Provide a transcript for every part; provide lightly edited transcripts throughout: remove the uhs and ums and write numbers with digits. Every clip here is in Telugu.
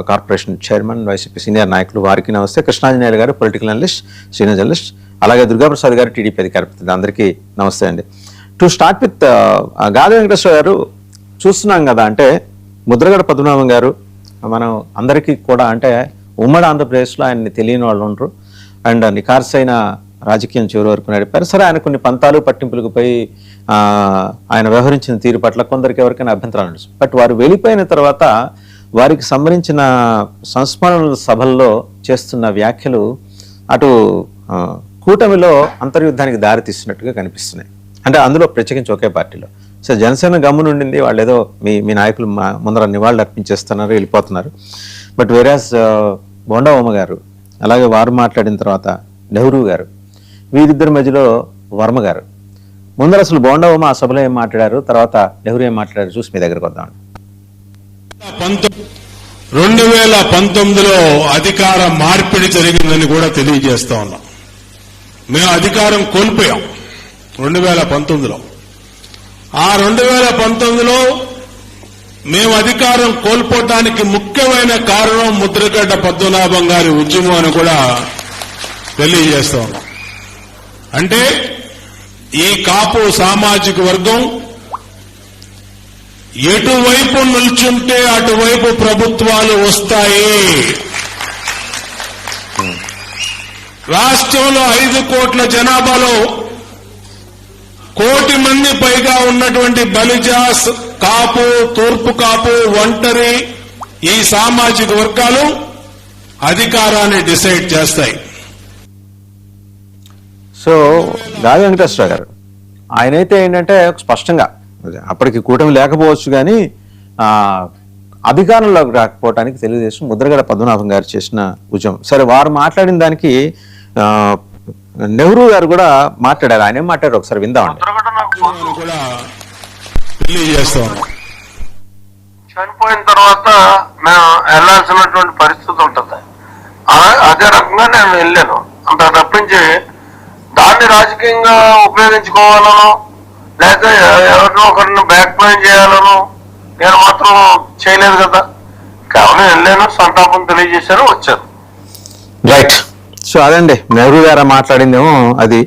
కార్పొరేషన్ చైర్మన్, వైసీపీ సీనియర్ నాయకులు, వారికి నమస్తే. కృష్ణాంజనేయులు గారు పొలిటికల్ అనలిస్ట్, సీనియర్ జర్నలిస్ట్, అలాగే దుర్గాప్రసాద్ గారు టీడీపీ అధికార ప్రతినిధి, అందరికీ నమస్తే అండి. టు స్టార్ట్ విత్ గాది వెంకటేశ్వర గారు, చూస్తున్నాం కదా, అంటే ముద్రగడ పద్మనాభం గారు మనం అందరికీ కూడా, అంటే ఉమ్మడి ఆంధ్రప్రదేశ్లో ఆయన్ని తెలియని వాళ్ళు ఉండరు. అండ్ నిఖార్సైన రాజకీయం చివరి వరకు నడిపారు. సరే, ఆయన కొన్ని పంతాలు పట్టింపులకు పోయి ఆయన వ్యవహరించిన తీరు పట్ల కొందరికి ఎవరికైనా అభ్యంతరాలు ఉండొచ్చు. బట్ వారు వెళ్ళిపోయిన తర్వాత వారికి సంబంధించిన సంస్మరణల సభల్లో చేస్తున్న వ్యాఖ్యలు అటు కూటమిలో అంతర్యుద్ధానికి దారి తీస్తున్నట్టుగా కనిపిస్తున్నాయి. అంటే అందులో ప్రత్యేకించి ఒకే పార్టీలో. సో జనసేన గమ్మునుండింది, వాళ్ళు ఏదో మీ నాయకులు ముందర నివాళులు అర్పించేస్తున్నారు, వెళ్ళిపోతున్నారు. బట్ వేరాజ్ బోండా ఉమ్మ గారు, అలాగే వారు మాట్లాడిన తర్వాత నెహ్రూ గారు, వీరిద్దరి మధ్యలో వర్మ గారు, ముందర అసలు బోండా ఉమ్మ ఆ సభలో ఏం మాట్లాడారు, తర్వాత నెహ్రూ ఏం మాట్లాడారు చూసి మీ దగ్గరకు వద్దామండి. 2019లో అధికార మార్పిడి జరిగిందని కూడా తెలియజేస్తా ఉన్నాం. మేము అధికారం కోల్పోయాం 2019లో. ఆ 2019లో మేము అధికారం కోల్పోవడానికి ముఖ్యమైన కారణం ముద్రగడ్డ పద్మనాభం గారి ఉద్యమం అని కూడా తెలియజేస్తా ఉన్నాం. అంటే ఈ కాపు సామాజిక వర్గం ఎటువైపు నిల్చుంటే అటువైపు ప్రభుత్వాలు వస్తాయి. రాష్ట్రంలో 5 కోట్ల జనాభాలో 1 కోటి మంది పైగా ఉన్నటువంటి బలిజాస్, కాపు, తూర్పు కాపు, ఒంటరి ఈ సామాజిక వర్గాలు అధికారాన్ని డిసైడ్ చేస్తాయి. సో గాది వెంకటేశ్వర గారు ఆయనైతే ఏంటంటే స్పష్టంగా, అప్పటికి కూటమి లేకపోవచ్చు కానీ అధికారంలోకి రాకపోవడానికి తెలుగుదేశం ముద్రగడ పద్మనాభం గారు చేసిన ఉద్యమం. సరే, వారు మాట్లాడిన దానికి నెహ్రూ గారు కూడా మాట్లాడారు. ఆయన ఏం మాట్లాడారు ఒకసారి విందామండి. చనిపోయిన తర్వాత మేము వెళ్లాల్సినటువంటి పరిస్థితి ఉంటుంది. అదే రకంగా నేను వెళ్ళాను. అంత తప్పించి దాన్ని రాజకీయంగా ఉపయోగించుకోవాలనో లేకపోతే ఎవరినో ఒకరిని బ్యాక్ ప్లాన్ చేయాలనో నేను మాత్రం చేయలేదు కదా. కేవలం వెళ్ళాను, సంతాపం తెలియజేశాను, వచ్చాను. రైట్. సో అదండి నెహ్రూ గారు మాట్లాడిందేమో అది.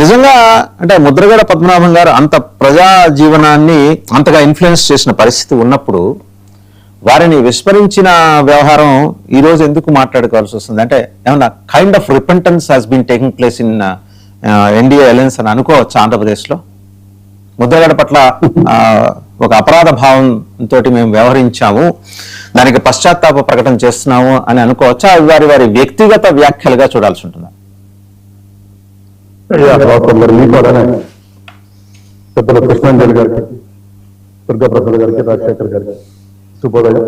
నిజంగా అంటే ముద్రగడ పద్మనాభం గారు అంత ప్రజా జీవనాన్ని అంతగా ఇన్ఫ్లుయెన్స్ చేసిన పరిస్థితి ఉన్నప్పుడు వారిని విస్మరించిన వ్యవహారం ఈ రోజు ఎందుకు మాట్లాడుకోవాల్సి వస్తుంది? అంటే ఏమన్నా kind of repentance has been taking place in NDA alliance అని అనుకోవచ్చు ఆంధ్రప్రదేశ్లో? ముద్రగడ పట్ల ఒక అపరాధ భావంతో మేము వ్యవహరించాము, దానికి పశ్చాత్తాప ప్రకటన చేస్తున్నాము అని అనుకోవచ్చా? వారి వారి వ్యక్తిగత వ్యాఖ్యలుగా చూడాల్సి ఉంటుందా? పెద్దల కృష్ణాంజలి గారికి, దుర్గాప్రసాద్ గారికి, రాజశేఖర్ గారికి శుభోదయం.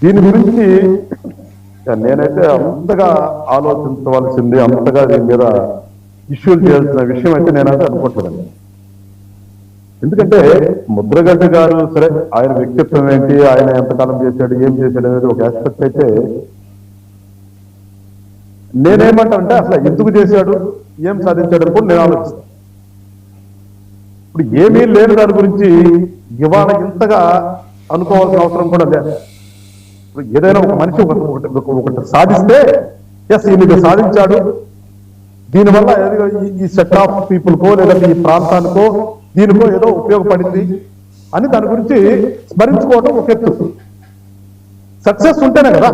దీని గురించి నేనైతే అంతగా ఆలోచించవలసింది, అంతగా దీని మీద ఇష్యూలు చేయాల్సిన విషయం అయితే నేనైతే అనుకుంటున్నాను. ఎందుకంటే ముద్రగడ్డ గారు సరే, ఆయన వ్యక్తిత్వం ఏంటి, ఆయన ఎంతకాలం చేశాడు, ఏం చేశాడు అనేది ఒక ఆస్పెక్ట్ అయితే, నేనేమంటానంటే అసలు ఎందుకు చేశాడు, ఏం సాధించాడు అని కూడా నేను ఆలోచిస్తాను. ఇప్పుడు ఏమీ లేని దాని గురించి ఇవాళ ఇంతగా అనుకోవాల్సిన అవసరం కూడా లేదు. ఇప్పుడు ఏదైనా ఒక మనిషి ఒకటి సాధిస్తే ఎస్ ఈయన సాధించాడు, దీనివల్ల ఈ సెట్ ఆఫ్ పీపుల్కో లేదంటే ఈ ప్రాంతానికో దీనికో ఏదో ఉపయోగపడింది అని దాని గురించి స్మరించుకోవడం ఒక ఎత్తు. సక్సెస్ ఉంటేనే కదా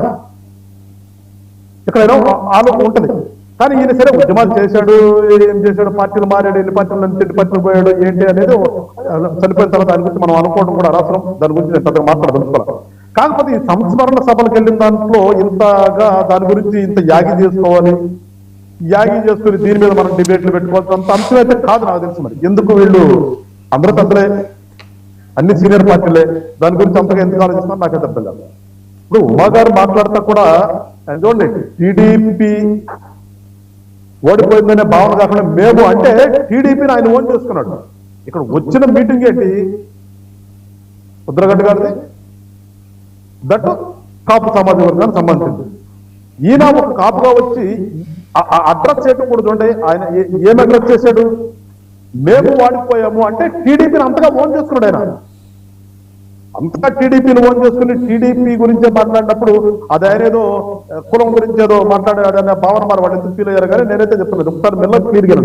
ఇక్కడ ఏదో ఆలోచన ఉంటుంది. కానీ ఈయన సరే ఉద్యమాలు చేశాడు, ఏం చేశాడు, పార్టీలు మారాడు, ఎన్ని పార్టీల నుంచి ఎన్ని పార్టీలు పోయాడు ఏంటి అనేది చనిపోయిన తర్వాత దాని గురించి మనం అనుకోవడం కూడా అనవసరం. దాని గురించి నేను పెద్దగా మాట్లాడదలుచుకోవాలి. కాకపోతే ఈ సంస్మరణ సభలకు వెళ్ళిన దాంట్లో ఇంతగా దాని గురించి ఇంత యాగి చేసుకోవాలి, యాగి చేసుకుని దీని మీద మనం డిబేట్లు పెట్టుకోవాల్సి అంత అంశం అయితే కాదు నాకు తెలుసు. మరి ఎందుకు వీళ్ళు అందరూ పెద్దలే, అన్ని సీనియర్ పార్టీలే, దాని గురించి అంతగా ఎందుకు ఆలోచిస్తున్నారు నాకైతే అర్థం కాదు. ఇప్పుడు ఉమా గారు మాట్లాడతా కూడా చూడండి, టీడీపీ ఓడిపోయిందనే భావన కాకుండా మేము అంటే టీడీపీని ఆయన ఓన్ చేసుకున్నాడు. ఇక్కడ వచ్చిన మీటింగ్ ఏంటి, ముద్రగడ్డ గారిది దట్ కాపు సమాజ వర్గానికి సంబంధించింది. ఈయన ఒక కాపుగా వచ్చి అడ్రస్ చేయకూడదు. అంటే ఆయన ఏం అడ్రస్ చేశాడు, మేము వాడిపోయాము అంటే టీడీపీని అంతగా ఓన్ చేసుకున్నాడు ఆయన. అంతగా టీడీపీని ఓన్ చేసుకుని టీడీపీ గురించే మాట్లాడినప్పుడు అది ఆయన ఏదో కులం గురించి ఏదో మాట్లాడాడనే భావన మరి వాళ్ళు ఎందుకు ఫీల్ అయ్యారు. కానీ నేనైతే చెప్తున్నాను ఒకసారి మెల్ల క్లియర్ గా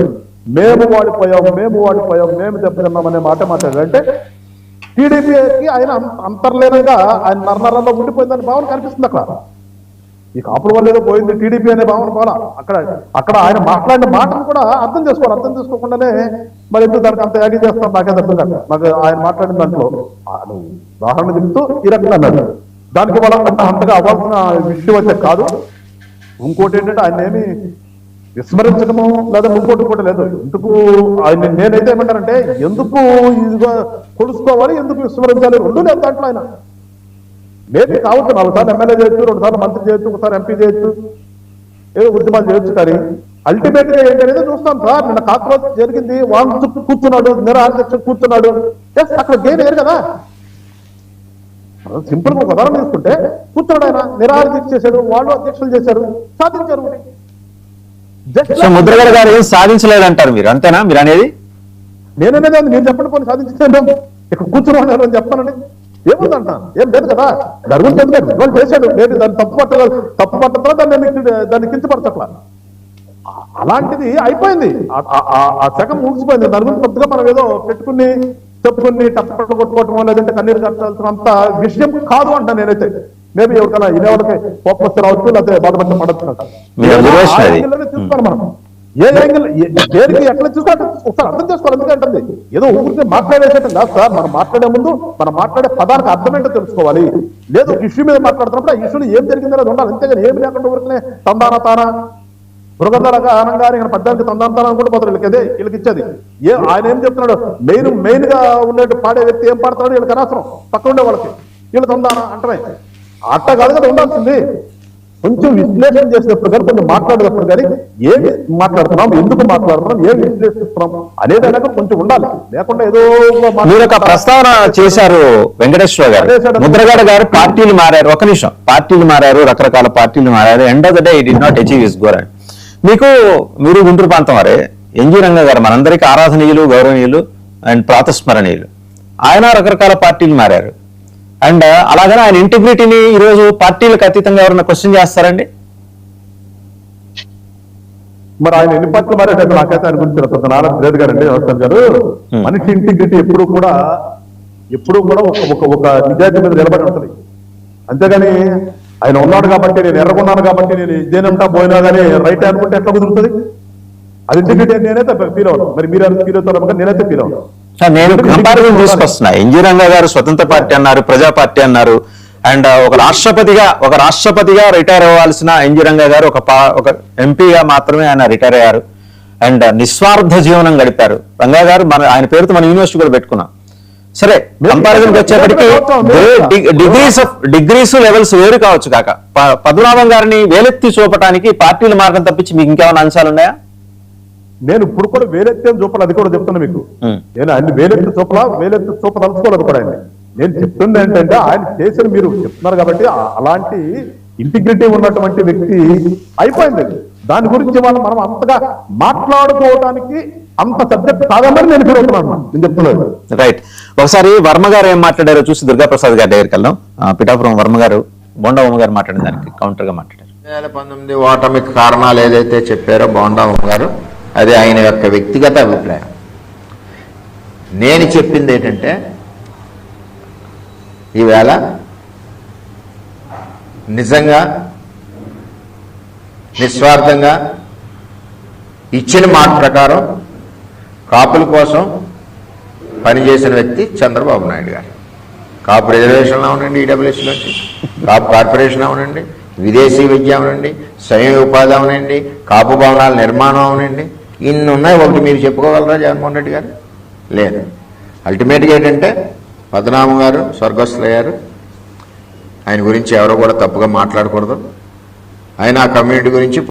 మేము వాడిపోయాం మేము దెబ్బతిన్నాం అనే మాట మాట్లాడారు. అంటే టీడీపీకి ఆయన అంతర్లీనంగా ఆయన నరనరంలో ఉండిపోయిందనే భావన కనిపిస్తుంది అక్కడ. ఈ కాపుల వల్ల ఏదో పోయింది టీడీపీ అనే భావన పోలా. అక్కడ ఆయన మాట్లాడిన మాటను కూడా అర్థం చేసుకోకుండానే మరి ఎందుకు దానికి అంత యాగి చేస్తాం నాకే అర్థం కాదు. నాకు ఆయన మాట్లాడిన దాంట్లో ఉదాహరణ చెప్తూ ఈ రకంగా అన్నాడు. దానికి వాళ్ళ అంతగా అవ్వాల్సిన విషయం అయితే కాదు. ఇంకోటి ఏంటంటే ఆయన ఏమి విస్మరించడము లేదా ఇంకోటి లేదు. ఎందుకు ఆయన నేనైతే ఏమంటానంటే ఎందుకు ఇదిగా కొలుసుకోవాలి, ఎందుకు విస్మరించాలి, రెండు లేదు దాంట్లో. ఆయన మేబీ కావచ్చు 4 సార్లు ఎమ్మెల్యే చేయొచ్చు, 2 సార్లు మంత్రి చేయొచ్చు, ఒకసారి ఎంపీ చేయొచ్చు, ఏదో ఉద్యమాలు చేయొచ్చు. కానీ అల్టిమేట్ గా ఏంటనేది చూస్తాం సార్. నిన్న కాక్రోచ్ జరిగింది, వాళ్ళు కూర్చున్నాడు, నిరాధ్యక్ష కూర్చున్నాడు, అక్కడ గేమ్ వేరు కదా. సింపుల్ గా ఒక ఉదాహరణ తీసుకుంటే కూర్చున్నాడు, ఆయన నిరాధ్యక్ష చేశాడు, వాళ్ళు అధ్యక్షులు చేశారు, సాధించారు. ముద్రగడ గారు ఏం సాధించలేదంటారు మీరు, అంతేనా మీరు అనేది? నేననేది అది మీరు చెప్పండి, పోనీ సాధించాను ఇక్కడ కూర్చున్నాడు అని చెప్పానండి. ఏముందంట ఏం లేదు కదా. జరుగుతుంది వాళ్ళు చేశాడు, నేను దాన్ని తప్పు పట్టదా దాన్ని కించపరచట్లా. అలాంటిది అయిపోయింది, ఆ శకం ముగిసిపోయింది. దాని గురించి కొద్దిగా మనం ఏదో చెప్పుకుని టప్పట్లు కొట్టుకోవటం లేదంటే కన్నీరు కట్టాల్సినంత విషయం కాదు అంట నేనైతే. మేబీ ఎవరికైనా ఇదేవాళ్ళకి కోపం వస్తే రావచ్చు, లేకపోతే బాధపడచ్చు. చూసుకోవాలి మనం ఏ యాంగిల్ దేనికి ఎట్లా చూసుకోవాలి ఒకసారి అర్థం చేసుకోవాలి. ఎందుకంటే ఏదో ఊరికి మాట్లాడేసేటం కాదు సార్. మనం మాట్లాడే ముందు మనం మాట్లాడే పదానికి అర్థం ఏంటో తెలుసుకోవాలి. లేదు ఇష్యూ మీద మాట్లాడుతున్నప్పుడు ఆ ఇష్యూలో ఏం జరిగిందో ఉండాలి. అంతేగాని ఏమి లేకుండా ఊరికనే తందాన తానా మృగంధరగా ఆనంగానే ఇక్కడ పద్యానికి తందాన తానా కూడా పోతారు. వీళ్ళకి ఇచ్చేది ఆయన ఏం చెప్తున్నాడు, మెయిన్ గా ఉన్నట్టు పాడే వ్యక్తి ఏం పాడుతున్నాడు వీళ్ళకి అనవసరం. పక్కన ఉండే వాళ్ళకి వీళ్ళు తందాన అంటమే అట్ట కాదు కదా ఉండాల్సింది. కొంచెం విశ్లేషణ చేసినప్పుడు కానీ, కొంచెం మాట్లాడేటప్పుడు కానీ ఏమి మాట్లాడుతున్నాం, ఎందుకు మాట్లాడుతున్నాం, ఏమి విశ్లేషిస్తున్నాం అనేది అయినా కొంచెం ఉండాలి. లేకుండా ఏదో మీరు ఒక ప్రస్తావన చేశారు వెంకటేశ్వర గారు. ముద్రగడ గారు పార్టీలు మారారు, ఒక నిమిషం, పార్టీలు మారారు, రకరకాల పార్టీలు మారారు, end of the day it did not achieve his goal. మీరు గుంటూరు ప్రాంతం వారే, ఎన్జీ రంగా గారు మనందరికీ ఆరాధనీయులు, గౌరవనీయులు అండ్ ప్రాతస్మరణీయులు. ఆయన రకరకాల పార్టీలు మారారు. అండ్ అలాగనే ఆయన ఇంటిగ్రిటీని ఈరోజు పార్టీలకు అతీతంగా ఎవరైనా క్వశ్చన్ చేస్తారండి? మరి ఆయన ఎన్ని పార్టీలు మారేట నాకైతే ఆయన గురించి నారాయణ రెడ్డి గారండి వ్యవస్థ గారు. మనిషి ఇంటిగ్రిటీ ఎప్పుడు కూడా ఒక నిజాయితీ మీద నిలబడి ఉంటుంది. అంతేగాని ఆయన ఉన్నాడు కాబట్టి, నేను ఎర్రగొన్నాను కాబట్టి నేను ఇదేనంటా పోయినా కానీ రైట్ అనుకుంటే ఎట్లా కుదురుతుంది? అది ఇంటిగ్రిటీ నేనైతే ఫీల్ అవుతాను. మరి మీరు ఫీల్ అవుతారు, నేనైతే ఫీల్ అవుతాను. నేను కంపారిజన్ తీసుకొస్తున్నా. ఎన్జీ రంగా గారు స్వతంత్ర పార్టీ అన్నారు, ప్రజా పార్టీ అన్నారు. అండ్ ఒక రాష్ట్రపతిగా రిటైర్ అవ్వాల్సిన ఎన్జీ రంగా గారు ఒక ఎంపీగా మాత్రమే ఆయన రిటైర్ అయ్యారు. అండ్ నిస్వార్థ జీవనం గడిపారు. రంగా గారు ఆయన పేరుతో మన యూనివర్సిటీ కూడా పెట్టుకున్నాం. సరే, కంపారిజన్ వచ్చేప్పటికి డిగ్రీస్ లెవెల్స్ వేరు కావచ్చు కాక పద్మనాభం గారిని వేలెత్తి చూపడానికి పార్టీలు మార్గం తప్పించి మీకు ఇంకేమైనా అంశాలు ఉన్నాయా? నేను ఇప్పుడు కూడా వేలెత్తి చూపాలి, అది కూడా చెప్తున్నా మీకు. నేను ఆయన వేలెత్తి చూపదలుచుకోలేదు కూడా ఆయన. నేను చెప్తుంది ఏంటంటే ఆయన చేసిన, మీరు చెప్తున్నారు కాబట్టి అలాంటి ఇంటిగ్రిటీ ఉన్నటువంటి వ్యక్తి అయిపోయింది. దాని గురించి మనం అంతగా మాట్లాడుకోవడానికి అంత సబ్జెక్ట్ కాదని నేను ఫీల్ అవుతున్నాను. నేను చెప్తున్నాను. రైట్. ఒకసారి వర్మ గారు ఏం మాట్లాడారో చూసి దుర్గాప్రసాద్ గారి దగ్గరికి వెళ్దాం. పిఠాపురం వర్మ గారు బోండా గారు మాట్లాడిన దానికి కౌంటర్ గా మాట్లాడారు. 2019 ఓటమికి కారణాలు ఏదైతే చెప్పారో బోండా గారు, అది ఆయన యొక్క వ్యక్తిగత అభిప్రాయం. నేను చెప్పింది ఏంటంటే, ఈవేళ నిజంగా నిస్వార్థంగా ఇచ్చిన మాట ప్రకారం కాపుల కోసం పనిచేసిన వ్యక్తి చంద్రబాబు నాయుడు గారు. కాపు రిజర్వేషన్లో ఉండండి, ఈడబ్ల్యూఎస్లోంచి కాపు కార్పొరేషన్ అవునండి, విదేశీ విద్య అవునండి, స్వయం ఉపాధి అవునండి, కాపు భవనాల నిర్మాణం అవునండి, ఇన్ని ఉన్నాయి. ఒకటి మీరు చెప్పుకోగలరా జగన్మోహన్ రెడ్డి గారు? లేదు. అల్టిమేట్గా ఏంటంటే పద్మనాభం గారు స్వర్గస్థులయ్యారు. ఆయన గురించి ఎవరో కూడా తప్పుగా మాట్లాడకూడదు. ఆయన ఆ కమ్యూనిటీ గురించి